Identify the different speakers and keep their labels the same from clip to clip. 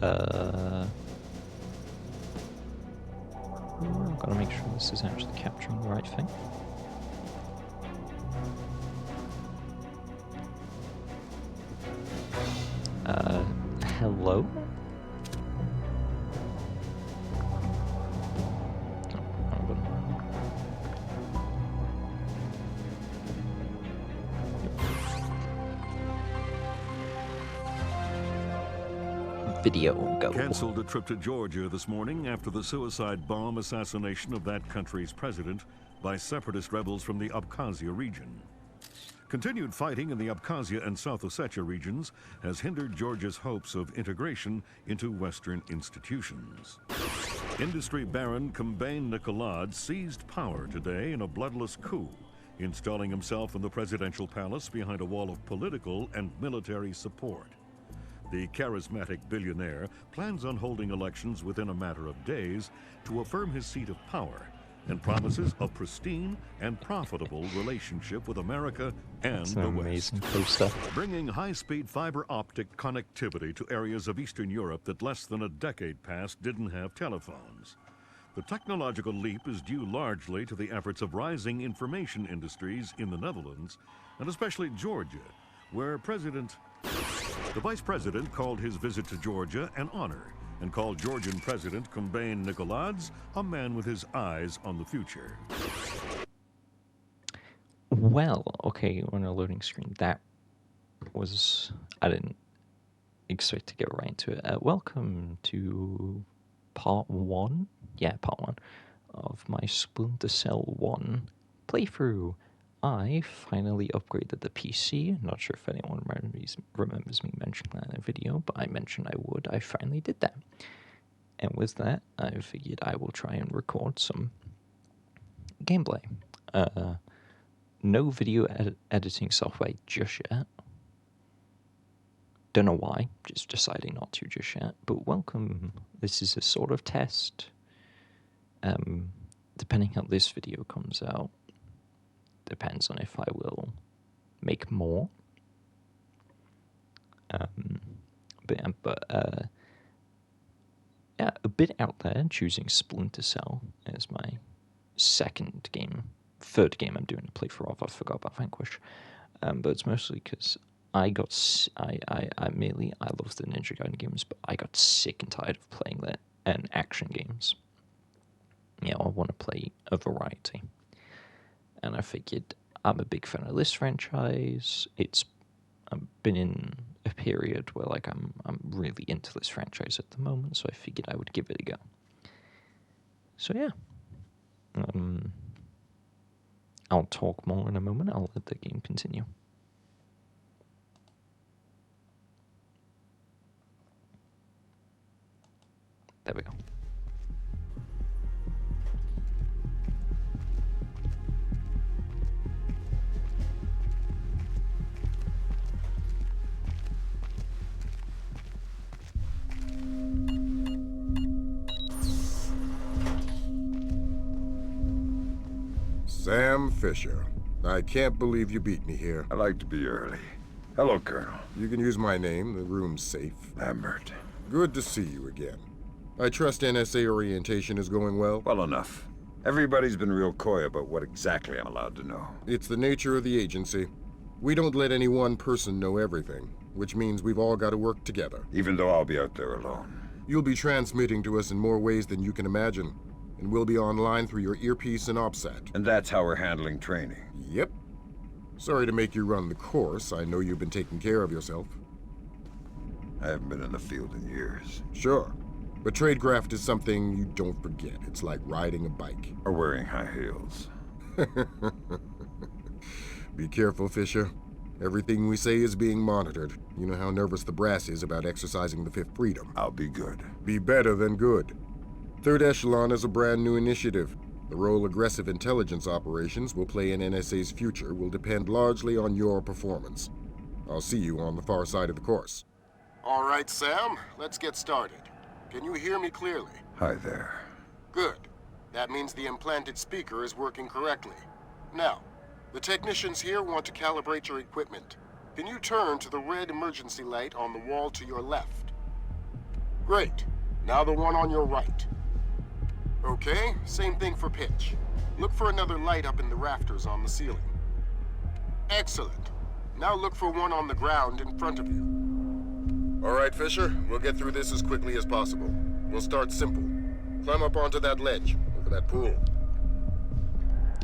Speaker 1: I've got to make sure this is actually capturing the right thing. Hello? Video go.
Speaker 2: Cancelled a trip to Georgia this morning after the suicide bomb assassination of that country's president by separatist rebels from the Abkhazia region. Continued fighting in the Abkhazia and South Ossetia regions has hindered Georgia's hopes of integration into Western institutions. Industry baron Kombain Nikolad seized power today in a bloodless coup, installing himself in the presidential palace behind a wall of political and military support. The charismatic billionaire plans on holding elections within a matter of days to affirm his seat of power and promises a pristine and profitable relationship with America and the West. Bringing high-speed fiber optic connectivity to areas of Eastern Europe that less than a decade past didn't have telephones. The technological leap is due largely to the efforts of rising information industries in the Netherlands, and especially Georgia, where the vice president called his visit to Georgia an honor and called Georgian President Kombain Nikolads a man with his eyes on the future.
Speaker 1: Well, okay, on a loading screen, that was... I didn't expect to get right into it. Welcome to part 1? Yeah, part 1 of my Splinter Cell 1 playthrough. I finally upgraded the PC. Not sure if anyone remembers me mentioning that in a video, but I mentioned I would. I finally did that. And with that, I figured I will try and record some gameplay. No video editing software just yet. Don't know why, just deciding not to just yet. But welcome. This is a sort of test. Depending how this video comes out, depends on if I will make more. Yeah, a bit out there, choosing Splinter Cell as my third game I'm doing a playthrough of. I forgot about Vanquish. But it's mostly because I love the Ninja Gaiden games, but I got sick and tired of playing that and action games. Yeah, I want to play a variety. And I figured I'm a big fan of this franchise. I've been in a period where I'm really into this franchise at the moment, so I figured I would give it a go. So yeah, I'll talk more in a moment. I'll let the game continue. There we go.
Speaker 3: Sam Fisher. I can't believe you beat me here.
Speaker 4: I like to be early. Hello, Colonel.
Speaker 3: You can use my name. The room's safe.
Speaker 4: Lambert.
Speaker 3: Good to see you again. I trust NSA orientation is going well?
Speaker 4: Well enough. Everybody's been real coy about what exactly I'm allowed to know.
Speaker 3: It's the nature of the agency. We don't let any one person know everything, which means we've all got to work together.
Speaker 4: Even though I'll be out there alone.
Speaker 3: You'll be transmitting to us in more ways than you can imagine. And we'll be online through your earpiece and OPSAT.
Speaker 4: And that's how we're handling training.
Speaker 3: Yep. Sorry to make you run the course. I know you've been taking care of yourself.
Speaker 4: I haven't been in the field in years.
Speaker 3: Sure. But tradecraft is something you don't forget. It's like riding a bike.
Speaker 4: Or wearing high heels.
Speaker 3: Be careful, Fisher. Everything we say is being monitored. You know how nervous the brass is about exercising the Fifth Freedom.
Speaker 4: I'll be good.
Speaker 3: Be better than good. Third Echelon is a brand new initiative. The role aggressive intelligence operations will play in NSA's future will depend largely on your performance. I'll see you on the far side of the course. All right, Sam, let's get started. Can you hear me clearly?
Speaker 4: Hi there.
Speaker 3: Good. That means the implanted speaker is working correctly. Now, the technicians here want to calibrate your equipment. Can you turn to the red emergency light on the wall to your left? Great. Now the one on your right. Okay, same thing for pitch. Look for another light up in the rafters on the ceiling. Excellent. Now look for one on the ground in front of you. All right, Fisher, we'll get through this as quickly as possible. We'll start simple. Climb up onto that ledge, over that pool.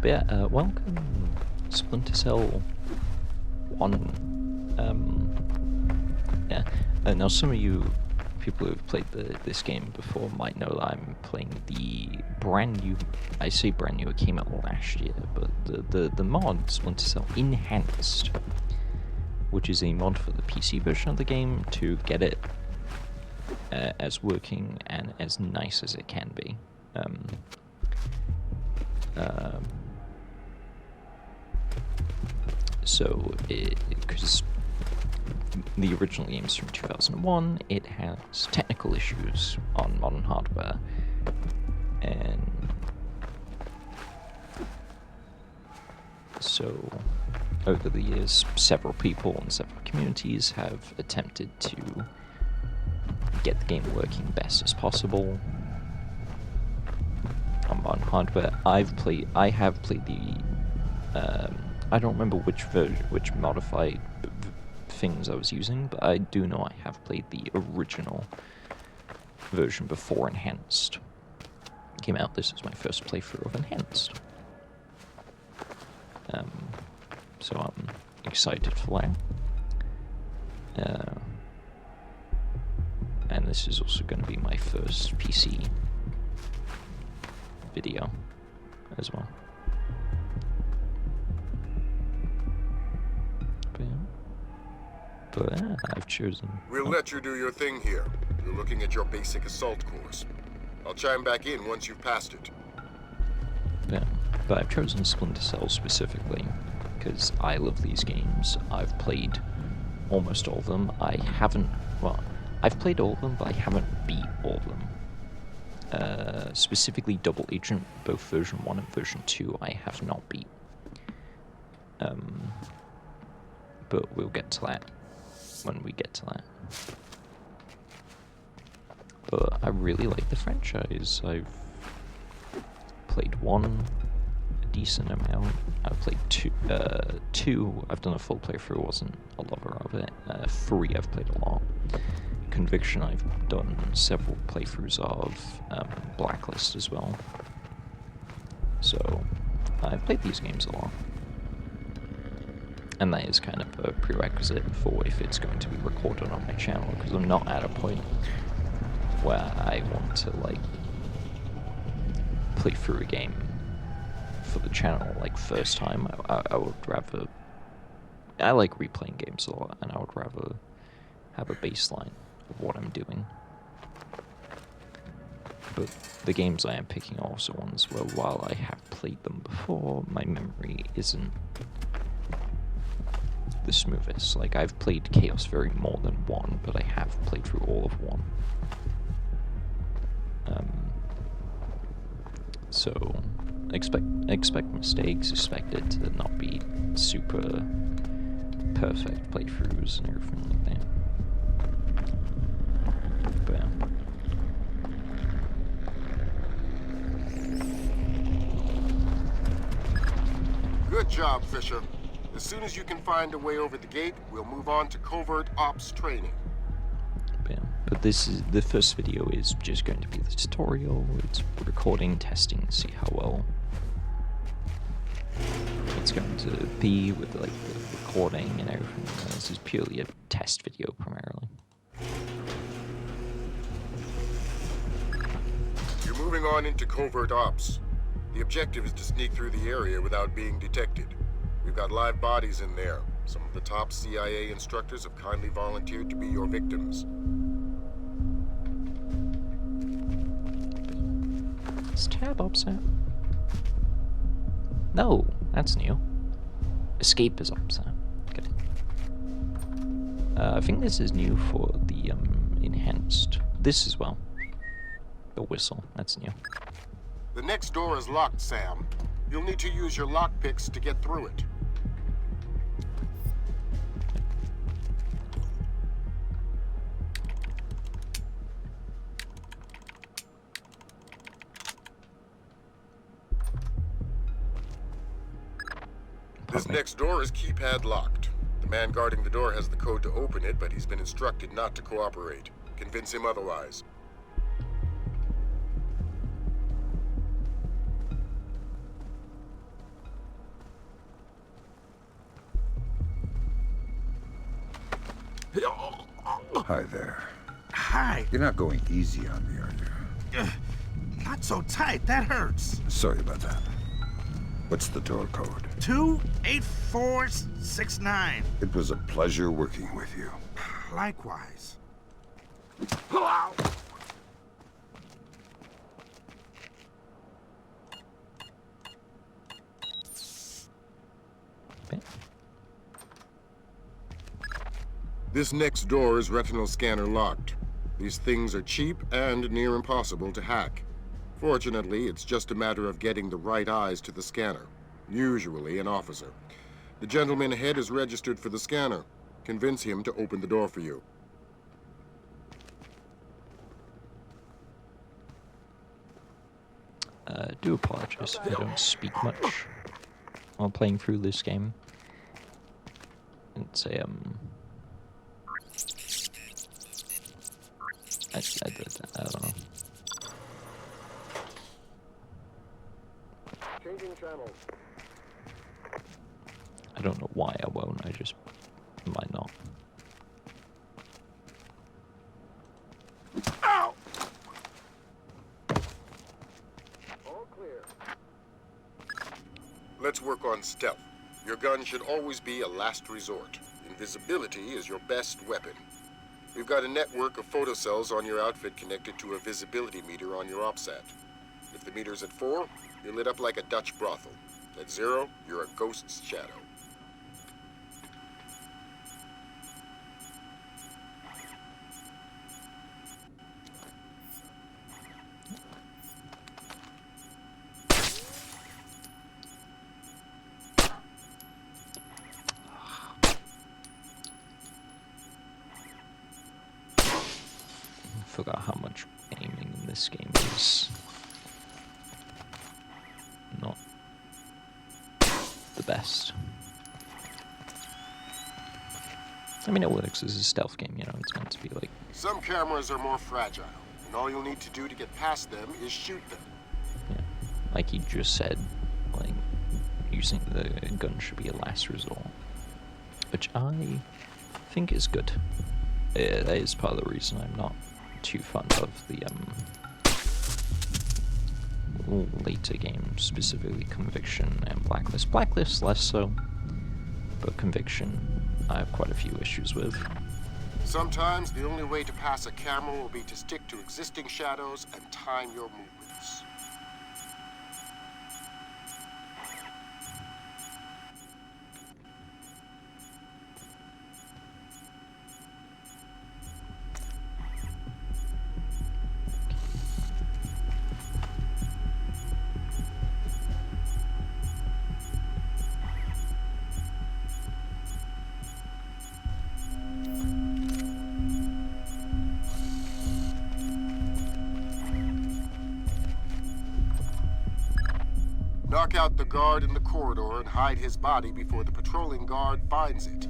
Speaker 1: But yeah, welcome, Splinter Cell 1. Yeah, now some of you people who have played this game before might know that I'm playing the brand new, I say brand new, it came out last year, but the mod Splinter Cell Enhanced, which is a mod for the PC version of the game to get it as working and as nice as it can be. So, because the original game's from 2001, it has technical issues on modern hardware, and so over the years, several people and several communities have attempted to get the game working best as possible on modern hardware. I have played the I don't remember which modified things I was using, but I do know I have played the original version before Enhanced came out. This is my first playthrough of Enhanced. So I'm excited for that. And this is also going to be my first PC video as well. But yeah, I've chosen.
Speaker 3: We'll let you do your thing here. You're looking at your basic assault course. I'll chime back in once you've passed it.
Speaker 1: Yeah, but I've chosen Splinter Cell specifically because I love these games. I've played almost all of them. I've played all of them, but I haven't beat all of them. Specifically Double Agent, both version 1 and version 2, I have not beat. But we'll get to that when we get to that. But I really like the franchise. I've played 1 a decent amount. I've played 2. I've done a full playthrough, wasn't a lover of it. 3 I've played a lot. Conviction I've done several playthroughs of. Blacklist as well. So I've played these games a lot. And that is kind of a prerequisite for if it's going to be recorded on my channel, because I'm not at a point where I want to, like, play through a game for the channel, like, first time. I would rather... I like replaying games a lot, and I would rather have a baseline of what I'm doing. But the games I am picking are also ones where, while I have played them before, my memory isn't the smoothest. Like, I've played Chaos Fury more than 1, but I have played through all of 1. So expect mistakes, expect it to not be super perfect playthroughs and everything like that. But yeah.
Speaker 3: Good job, Fisher. As soon as you can find a way over the gate, we'll move on to covert ops training.
Speaker 1: But this is the first video is just going to be the tutorial. It's recording, testing, see how well it's going to be with, like, the recording and everything. This is purely a test video primarily.
Speaker 3: You're moving on into covert ops. The objective is to sneak through the area without being detected. We've got live bodies in there. Some of the top CIA instructors have kindly volunteered to be your victims.
Speaker 1: Is tab upset? No, that's new. Escape is upset. Okay. I think this is new for the enhanced. This as well. The whistle, that's new.
Speaker 3: The next door is locked, Sam. You'll need to use your lockpicks to get through it. This next door is keypad locked. The man guarding the door has the code to open it, but he's been instructed not to cooperate. Convince him otherwise.
Speaker 4: Hi there.
Speaker 5: Hi.
Speaker 4: You're not going easy on me, are you?
Speaker 5: Not so tight. That hurts.
Speaker 4: Sorry about that. What's the door code?
Speaker 5: 28469.
Speaker 4: It was a pleasure working with you.
Speaker 5: Likewise.
Speaker 3: This next door is retinal scanner locked. These things are cheap and near impossible to hack. Fortunately, it's just a matter of getting the right eyes to the scanner, usually an officer. The gentleman ahead is registered for the scanner. Convince him to open the door for you.
Speaker 1: Do apologize if I don't speak much while playing through this game. It's a, I don't know.
Speaker 3: Changing channels.
Speaker 1: I don't know why I won't, I just might not.
Speaker 5: Ow!
Speaker 3: All clear. Let's work on stealth. Your gun should always be a last resort. Invisibility is your best weapon. We've got a network of photocells on your outfit connected to a visibility meter on your OPSAT. If the meter's at 4, you're lit up like a Dutch brothel. At 0, you're a ghost's shadow.
Speaker 1: Forgot how much aiming in this game is not the best. I mean, it works as a stealth game, you know, it's meant to be like...
Speaker 3: Some cameras are more fragile, and all you'll need to do to get past them is shoot them.
Speaker 1: Yeah, like you just said, like, using the gun should be a last resort, which I think is good. That is part of the reason I'm not too fond of the later games, specifically Conviction and Blacklist. Blacklist less so, but Conviction I have quite a few issues with.
Speaker 3: Sometimes the only way to pass a camera will be to stick to existing shadows and time your movements. Knock out the guard in the corridor and hide his body before the patrolling guard finds it.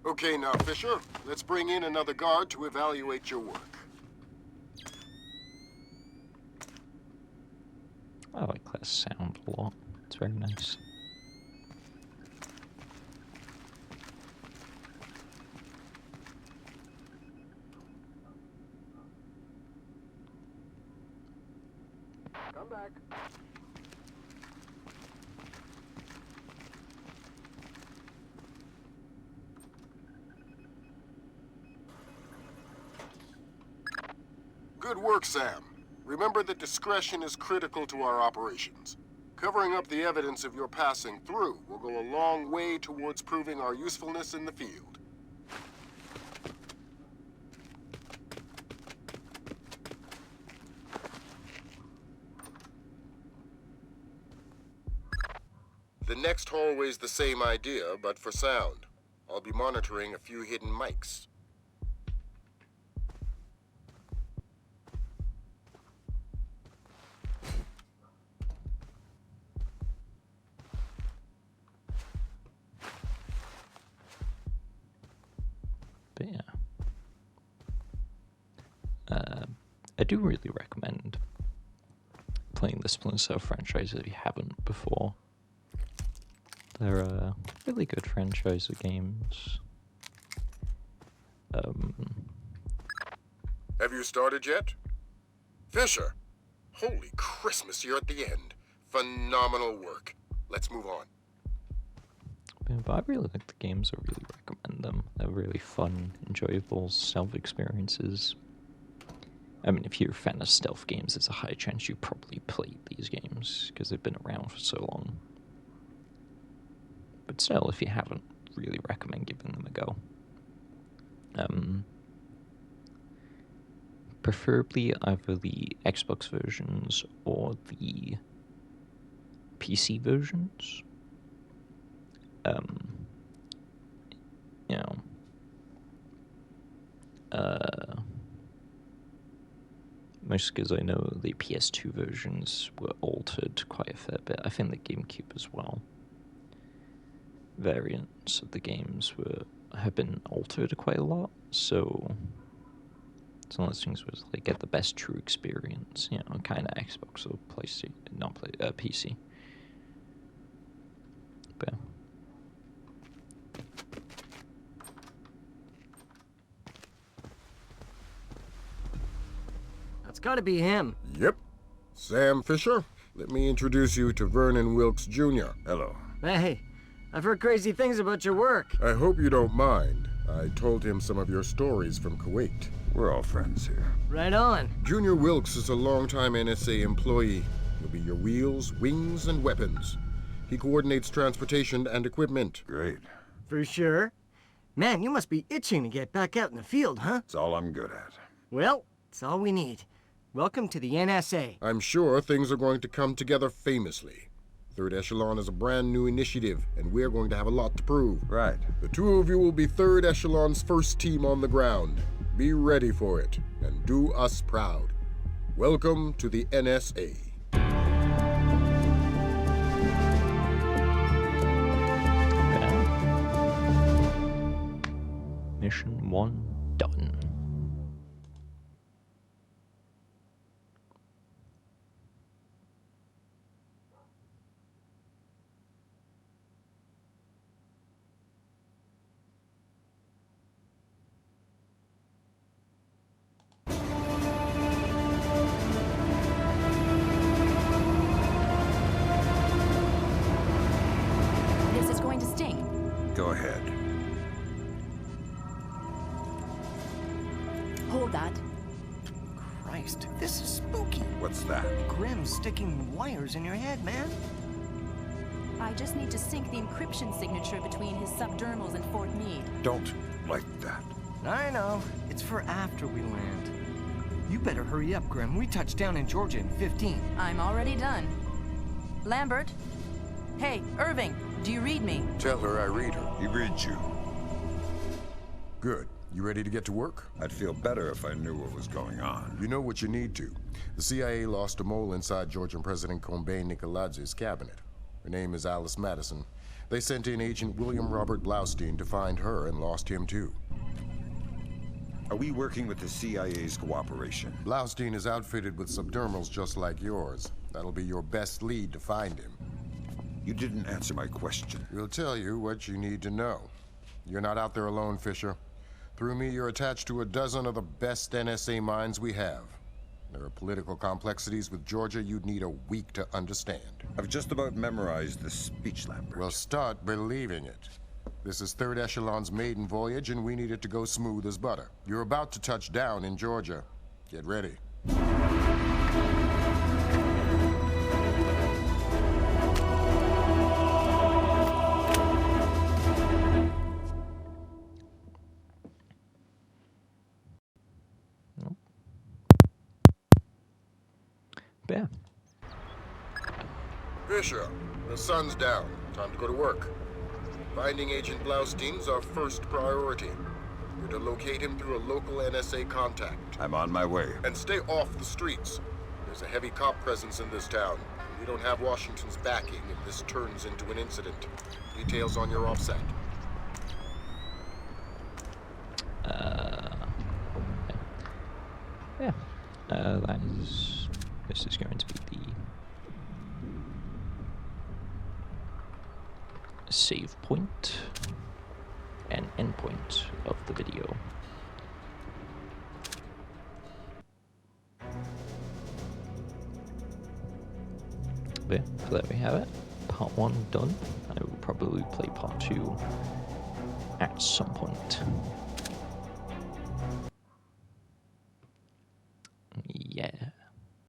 Speaker 3: Okay now, Fisher, let's bring in another guard to evaluate your work.
Speaker 1: I like that sound a lot. It's very nice.
Speaker 3: Come back. Good work, Sam. Remember that discretion is critical to our operations. Covering up the evidence of your passing through will go a long way towards proving our usefulness in the field. next hallway's the same idea, but for sound. I'll be monitoring a few hidden mics.
Speaker 1: But yeah. I do really recommend playing the Splinter franchise if you haven't before. They're a really good franchise of games.
Speaker 3: Have you started yet? Fisher! Holy Christmas, you're at the end. Phenomenal work. Let's move on.
Speaker 1: But I really like the games. I really recommend them. They're really fun, enjoyable self-experiences. I mean, if you're a fan of stealth games, there's a high chance you probably played these games, because they've been around for so long. But still, if you haven't, really recommend giving them a go. Preferably either the Xbox versions or the PC versions. You know, mostly because I know the PS2 versions were altered quite a fair bit. I think the GameCube as well. Variants of the games have been altered quite a lot, so it's one of those things where it's like get the best true experience, you know, kind of Xbox or PlayStation, not PC. But yeah.
Speaker 6: It's gotta be him.
Speaker 3: Yep. Sam Fisher, let me introduce you to Vernon Wilkes Jr.
Speaker 4: Hello.
Speaker 6: Hey, I've heard crazy things about your work.
Speaker 3: I hope you don't mind. I told him some of your stories from Kuwait.
Speaker 4: We're all friends here.
Speaker 6: Right on.
Speaker 3: Junior Wilkes is a longtime NSA employee. He'll be your wheels, wings, and weapons. He coordinates transportation and equipment.
Speaker 4: Great.
Speaker 6: For sure. Man, you must be itching to get back out in the field, huh?
Speaker 4: It's all I'm good at.
Speaker 6: Well, it's all we need. Welcome to the NSA.
Speaker 3: I'm sure things are going to come together famously. Third Echelon is a brand new initiative, and we're going to have a lot to prove.
Speaker 4: Right.
Speaker 3: The two of you will be Third Echelon's first team on the ground. Be ready for it, and do us proud. Welcome to the NSA.
Speaker 1: Mission 1 done.
Speaker 7: This is going to sting.
Speaker 4: Go ahead.
Speaker 7: Hold that.
Speaker 6: Christ, this is spooky.
Speaker 4: What's that?
Speaker 6: Grim sticking wires in your head, man.
Speaker 7: I just need to sync the encryption signature between his subdermals and Fort Meade.
Speaker 4: Don't like that.
Speaker 6: I know. It's for after we land. You better hurry up, Grim. We touch down in Georgia in 15.
Speaker 7: I'm already done. Lambert? Hey, Irving, do you read me?
Speaker 3: Tell her I read her.
Speaker 4: He reads you.
Speaker 3: Good. You ready to get to work?
Speaker 4: I'd feel better if I knew what was going on.
Speaker 3: You know what you need to. The CIA lost a mole inside Georgian President Kombay Nikoladzi's cabinet. Her name is Alice Madison. They sent in Agent William Robert Blaustein to find her and lost him too.
Speaker 4: Are we working with the CIA's cooperation?
Speaker 3: Blaustein is outfitted with subdermals just like yours. That'll be your best lead to find him.
Speaker 4: You didn't answer my question.
Speaker 3: We'll tell you what you need to know. You're not out there alone, Fisher. Through me, you're attached to a dozen of the best NSA minds we have. There are political complexities with Georgia you'd need a week to understand.
Speaker 4: I've just about memorized the speech, Lambert.
Speaker 3: Well, start believing it. This is Third Echelon's maiden voyage, and we need it to go smooth as butter. You're about to touch down in Georgia. Get ready.
Speaker 1: But yeah.
Speaker 3: Fisher, the sun's down. Time to go to work. Finding Agent Blaustein's our first priority. You're to locate him through a local NSA contact.
Speaker 4: I'm on my way.
Speaker 3: And stay off the streets. There's a heavy cop presence in this town. We don't have Washington's backing if this turns into an incident. Details on your offset.
Speaker 1: Yeah. This is going to be the save point and end point of the video. But yeah, so there we have it. Part 1 done. I will probably play part 2 at some point.